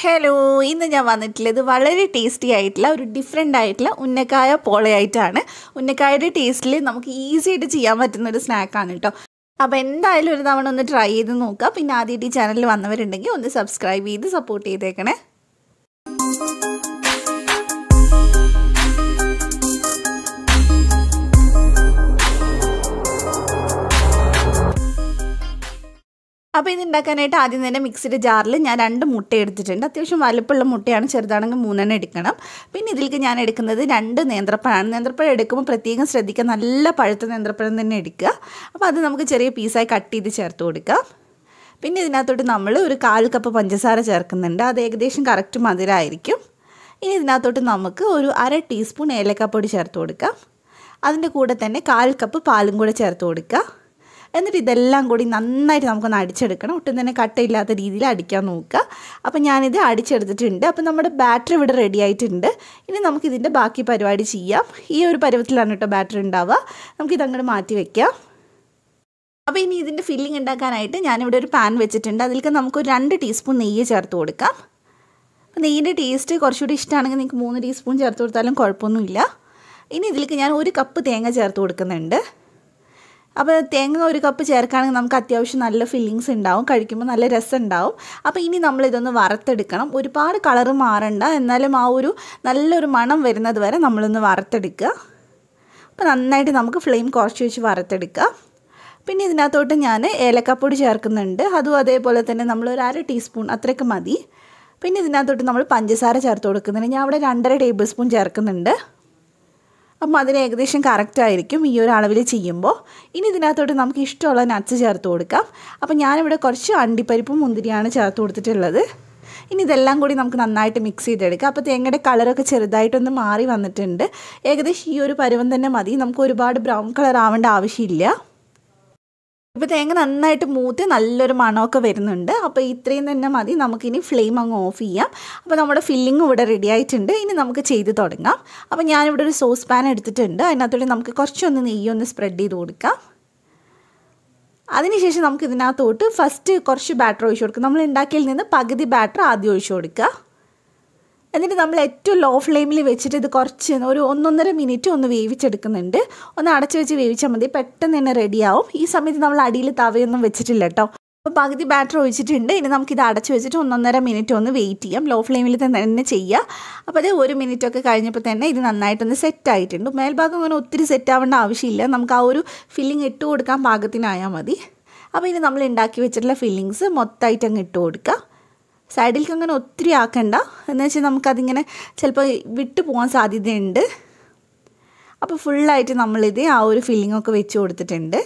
Hello, ഇന്ന് ഞാൻ വന്നിട്ടുള്ളത് വളരെ ടേസ്റ്റി ആയിട്ടുള്ള ഒരു ഡിഫറെൻ്റ് ആയിട്ടുള്ള ഉന്നക്കായ പോളയായിട്ടാണ്. ഉന്നക്കായയുടെ ടേസ്റ്റിൽ നമുക്ക് ഈസി ആയിട്ട് ചെയ്യാൻ പറ്റുന്ന ഒരു സ്നാക്കാണ് കേട്ടോ. അപ്പോൾ എന്തായാലും ഒരു തവണ ഒന്ന് ട്രൈ ചെയ്ത് നോക്കുക. പിന്നെ ആദ്യമായിട്ട് ഈ ചാനലിൽ വന്നവരുണ്ടെങ്കിൽ ഒന്ന് സബ്സ്ക്രൈബ് ചെയ്ത് സപ്പോർട്ട് ചെയ്തേക്കണേ. അപ്പോൾ ഇത് ഉണ്ടാക്കാനായിട്ട് ആദ്യം തന്നെ മിക്സിയുടെ ജാറിൽ ഞാൻ 2 മുട്ട എടുത്തിട്ടുണ്ട്. അത്യാവശ്യം വലുപ്പമുള്ള മുട്ടയാണ്, ചെറുതാണെങ്കിൽ 3 എടുക്കണം. പിന്നെ ഇതിലേക്ക് ഞാൻ എടുക്കുന്നത് 2 നേന്ത്രപ്പഴമാണ്. നേന്ത്രപ്പഴം എടുക്കുമ്പോൾ പ്രത്യേകം ശ്രദ്ധിക്കുക, നല്ല പഴുത്ത നേന്ത്രപ്പഴം തന്നെ എടുക്കുക. അപ്പോൾ അത് നമുക്ക് ചെറിയ പീസായി കട്ട് ചെയ്ത് ചേർത്ത് കൊടുക്കാം. പിന്നെ ഇതിനകത്തോട്ട് നമ്മൾ ഒരു 1/4 കപ്പ് പഞ്ചസാര ചേർക്കുന്നുണ്ട്. അത് ഏകദേശം കറക്റ്റ് മധുരമായിരിക്കും. ഇനി ഇതിനകത്തോട്ട് നമുക്ക് ഒരു 1/2 ടീസ്പൂൺ ഏലക്കാപ്പൊടി ചേർത്ത് കൊടുക്കാം. അതിൻ്റെ കൂടെ തന്നെ 1/4 കപ്പ് പാലും കൂടെ ചേർത്ത് കൊടുക്കുക. എന്നിട്ട് ഇതെല്ലാം കൂടി നന്നായിട്ട് നമുക്കൊന്ന് അടിച്ചെടുക്കണം. ഒട്ടും തന്നെ കട്ടയില്ലാത്ത രീതിയിൽ അടിക്കാൻ നോക്കുക. അപ്പോൾ ഞാനിത് അടിച്ചെടുത്തിട്ടുണ്ട്. അപ്പോൾ നമ്മുടെ ബാറ്റർ ഇവിടെ റെഡി ആയിട്ടുണ്ട്. ഇനി നമുക്കിതിൻ്റെ ബാക്കി പരിപാടി ചെയ്യാം. ഈ ഒരു പരുവത്തിലാണ് കേട്ടോ ബാറ്റർ ഉണ്ടാവുക. നമുക്കിതങ്ങോട്ട് മാറ്റി വയ്ക്കാം. അപ്പോൾ ഇനി ഇതിൻ്റെ ഫില്ലിംഗ് ഉണ്ടാക്കാനായിട്ട് ഞാനിവിടെ ഒരു പാൻ വെച്ചിട്ടുണ്ട്. അതിലേക്ക് നമുക്ക് 2 ടീസ്പൂൺ നെയ്യ് ചേർത്ത് കൊടുക്കാം. അപ്പോൾ നെയ്യിൻ്റെ ടേസ്റ്റ് കുറച്ചുകൂടി ഇഷ്ടമാണെങ്കിൽ നിങ്ങൾക്ക് 3 ടീസ്പൂൺ ചേർത്ത് കൊടുത്താലും കുഴപ്പമൊന്നുമില്ല. ഇനി ഇതിലേക്ക് ഞാൻ 1 കപ്പ് തേങ്ങ ചേർത്ത് കൊടുക്കുന്നുണ്ട്. അപ്പോൾ തേങ്ങ 1 കപ്പ് ചേർക്കുകയാണെങ്കിൽ നമുക്ക് അത്യാവശ്യം നല്ല ഫില്ലിങ്സ് ഉണ്ടാവും, കഴിക്കുമ്പോൾ നല്ല രസം ഉണ്ടാവും. അപ്പോൾ ഇനി നമ്മളിതൊന്ന് വറുത്തെടുക്കണം. ഒരുപാട് കളറ് മാറണ്ട, എന്നാലും ആ ഒരു നല്ലൊരു മണം വരുന്നത് വരെ നമ്മളൊന്ന് വറുത്തെടുക്കുക. അപ്പോൾ നന്നായിട്ട് നമുക്ക് ഫ്ലെയിം കുറച്ച് വെച്ച് വറുത്തെടുക്കുക. പിന്നെ ഇതിനകത്തോട്ട് ഞാൻ ഏലക്കാപ്പൊടി ചേർക്കുന്നുണ്ട്. അതും അതേപോലെ തന്നെ നമ്മൾ ഒരു 1/2 ടീസ്പൂൺ അത്രയൊക്കെ മതി. പിന്നെ ഇതിനകത്തോട്ട് നമ്മൾ പഞ്ചസാര ചേർത്ത് കൊടുക്കുന്നുണ്ട്. ഞാൻ അവിടെ 2.5 ടേബിൾ സ്പൂൺ ചേർക്കുന്നുണ്ട്. അപ്പം അതിന് ഏകദേശം കറക്റ്റായിരിക്കും ഈ ഒരു അളവിൽ ചെയ്യുമ്പോൾ. ഇനി ഇതിനകത്തോട്ട് നമുക്ക് ഇഷ്ടമുള്ള നട്ട്സ് ചേർത്ത് കൊടുക്കാം. അപ്പം ഞാനിവിടെ കുറച്ച് അണ്ടിപ്പരിപ്പും മുന്തിരിയാണ് ചേർത്ത് കൊടുത്തിട്ടുള്ളത്. ഇനി ഇതെല്ലാം കൂടി നമുക്ക് നന്നായിട്ട് മിക്സ് ചെയ്തെടുക്കാം. അപ്പോൾ തേങ്ങയുടെ കളറൊക്കെ ചെറുതായിട്ടൊന്ന് മാറി വന്നിട്ടുണ്ട്. ഏകദേശം ഈ ഒരു പരുവം തന്നെ മതി. നമുക്ക് ഒരുപാട് ബ്രൗൺ കളർ ആവേണ്ട ആവശ്യമില്ല. ഇപ്പോൾ തേങ്ങ നന്നായിട്ട് മൂത്ത് നല്ലൊരു മണമൊക്കെ വരുന്നുണ്ട്. അപ്പോൾ ഇത്രയും തന്നെ മതി. നമുക്കിനി ഫ്ലെയിം അങ്ങ് ഓഫ് ചെയ്യാം. അപ്പോൾ നമ്മുടെ ഫില്ലിങ്ങും ഇവിടെ റെഡി ആയിട്ടുണ്ട്. ഇനി നമുക്ക് ചെയ്ത് തുടങ്ങാം. അപ്പോൾ ഞാനിവിടെ ഒരു സോസ് പാൻ എടുത്തിട്ടുണ്ട്. അതിനകത്തോട്ട് നമുക്ക് കുറച്ചൊന്ന് നെയ്യൊന്ന് സ്പ്രെഡ് ചെയ്ത് കൊടുക്കാം. അതിനുശേഷം നമുക്ക് ഇതിനകത്തോട്ട് ഫസ്റ്റ് കുറച്ച് ബാറ്റർ ഒഴിച്ച് കൊടുക്കാം. നമ്മൾ ഉണ്ടാക്കിയതിൽ നിന്ന് പകുതി ബാറ്റർ ആദ്യം ഒഴിച്ച് കൊടുക്കുക. എന്നിട്ട് നമ്മൾ ഏറ്റവും ലോ ഫ്ലെയിമിൽ വെച്ചിട്ട് ഇത് കുറച്ച് ഒരു 1-1.5 മിനിറ്റ് ഒന്ന് വേവിച്ചെടുക്കുന്നുണ്ട്. ഒന്ന് അടച്ചു വെച്ച് വേവിച്ചാൽ മതി, പെട്ടെന്ന് തന്നെ റെഡിയാവും. ഈ സമയത്ത് നമ്മൾ അടിയിൽ തവയൊന്നും വെച്ചിട്ടില്ല കേട്ടോ. അപ്പോൾ പകുതി ബാറ്റർ ഒഴിച്ചിട്ടുണ്ട്. ഇനി നമുക്കിത് അടച്ചു വെച്ചിട്ട് 1-1.5 മിനിറ്റ് ഒന്ന് വെയിറ്റ് ചെയ്യാം. ലോ ഫ്ലെയിമിൽ തന്നെ ചെയ്യുക. അപ്പോൾ അത് 1 മിനിറ്റൊക്കെ കഴിഞ്ഞപ്പോൾ തന്നെ ഇത് നന്നായിട്ടൊന്ന് സെറ്റായിട്ടുണ്ട്. മേൽഭാഗം അങ്ങനെ ഒത്തിരി സെറ്റ് ആവേണ്ട ആവശ്യമില്ല. നമുക്ക് ആ ഒരു ഫില്ലിങ് ഇട്ട് കൊടുക്കാൻ പാകത്തിനായാൽ മതി. അപ്പോൾ ഇനി നമ്മൾ ഉണ്ടാക്കി വെച്ചിട്ടുള്ള ഫില്ലിങ്സ് മൊത്തമായിട്ട് അങ്ങ് ഇട്ട് കൊടുക്കുക. സൈഡിലേക്ക് അങ്ങനെ ഒത്തിരി ആക്കണ്ട, എന്ന് വെച്ചാൽ നമുക്കതിങ്ങനെ ചിലപ്പോൾ വിട്ടു പോകാൻ സാധ്യതയുണ്ട്. അപ്പോൾ ഫുള്ളായിട്ട് നമ്മളിത് ആ ഒരു ഫില്ലിങ്ങൊക്കെ വെച്ച് കൊടുത്തിട്ടുണ്ട്.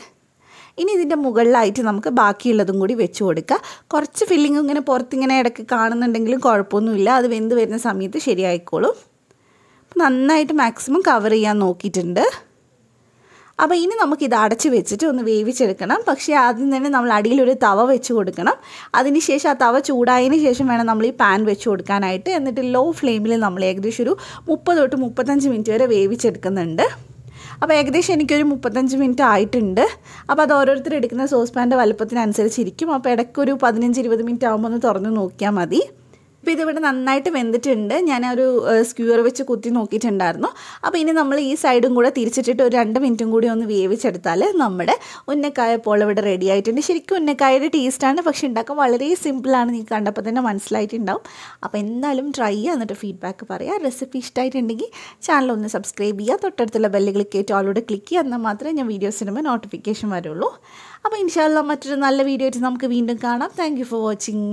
ഇനി ഇതിൻ്റെ മുകളിലായിട്ട് നമുക്ക് ബാക്കിയുള്ളതും കൂടി വെച്ച് കൊടുക്കുക. കുറച്ച് ഫില്ലിങ് ഇങ്ങനെ പുറത്തിങ്ങനെ ഇടയ്ക്ക് കാണുന്നുണ്ടെങ്കിലും കുഴപ്പമൊന്നുമില്ല, അത് വെന്ത് വരുന്ന സമയത്ത് ശരിയായിക്കോളും. നന്നായിട്ട് മാക്സിമം കവർ ചെയ്യാൻ നോക്കിയിട്ടുണ്ട്. അപ്പോൾ ഇനി നമുക്കിത് അടച്ച് വെച്ചിട്ട് ഒന്ന് വേവിച്ചെടുക്കണം. പക്ഷേ ആദ്യം തന്നെ നമ്മൾ അടിയിലൊരു തവ വെച്ച് കൊടുക്കണം. അതിനുശേഷം ആ തവ ചൂടായതിന് ശേഷം വേണം നമ്മൾ ഈ പാൻ വെച്ച് കൊടുക്കാനായിട്ട്. എന്നിട്ട് ലോ ഫ്ലെയിമിൽ നമ്മൾ ഏകദേശം ഒരു 30 തൊട്ട് 35 മിനിറ്റ് വരെ വേവിച്ചെടുക്കുന്നുണ്ട്. അപ്പോൾ ഏകദേശം എനിക്കൊരു 35 മിനിറ്റ് ആയിട്ടുണ്ട്. അപ്പോൾ അത് ഓരോരുത്തർ എടുക്കുന്ന സോസ് പാൻ്റെ വലുപ്പത്തിനനുസരിച്ചിരിക്കും. അപ്പോൾ ഇടയ്ക്കൊരു 15-20 മിനിറ്റ് ആകുമ്പോൾ ഒന്ന് തുറന്ന് നോക്കിയാൽ മതി. അപ്പോൾ ഇതിവിടെ നന്നായിട്ട് വെന്തിട്ടുണ്ട്. ഞാനൊരു സ്ക്യൂർ വെച്ച് കുത്തി നോക്കിയിട്ടുണ്ടായിരുന്നു. അപ്പോൾ ഇനി നമ്മൾ ഈ സൈഡും കൂടെ തിരിച്ചിട്ടിട്ട് ഒരു 2 മിനിറ്റും കൂടി ഒന്ന് വേവിച്ചെടുത്താൽ നമ്മുടെ ഉന്നക്കായ പോൾ ഇവിടെ റെഡി ആയിട്ടുണ്ട്. ശരിക്കും ഉന്നക്കായയുടെ ടേസ്റ്റാണ്, പക്ഷേ ഉണ്ടാക്കാൻ വളരെ സിമ്പിളാണ്. നിങ്ങൾക്ക് കണ്ടപ്പോൾ തന്നെ മനസ്സിലായിട്ടുണ്ടാവും. അപ്പോൾ എന്തായാലും ട്രൈ ചെയ്യുക, എന്നിട്ട് ഫീഡ്ബാക്ക് പറയുക. റെസിപ്പി ഇഷ്ടമായിട്ടുണ്ടെങ്കിൽ ചാനലൊന്ന് സബ്സ്ക്രൈബ് ചെയ്യുക. തൊട്ടടുത്തുള്ള ബെല്ല് ക്ലിക്ക് ചെയ്തിട്ട് ഓളോട് ക്ലിക്ക് ചെയ്യുക. എന്നാൽ മാത്രമേ ഞാൻ വീഡിയോസ് ഇടുമ്പോൾ നോട്ടിഫിക്കേഷൻ വരുള്ളൂ. അപ്പോൾ ഇൻഷാ അല്ലാഹ് മറ്റൊരു നല്ല വീഡിയോ ആയിട്ട് നമുക്ക് വീണ്ടും കാണാം. Thank you for watching.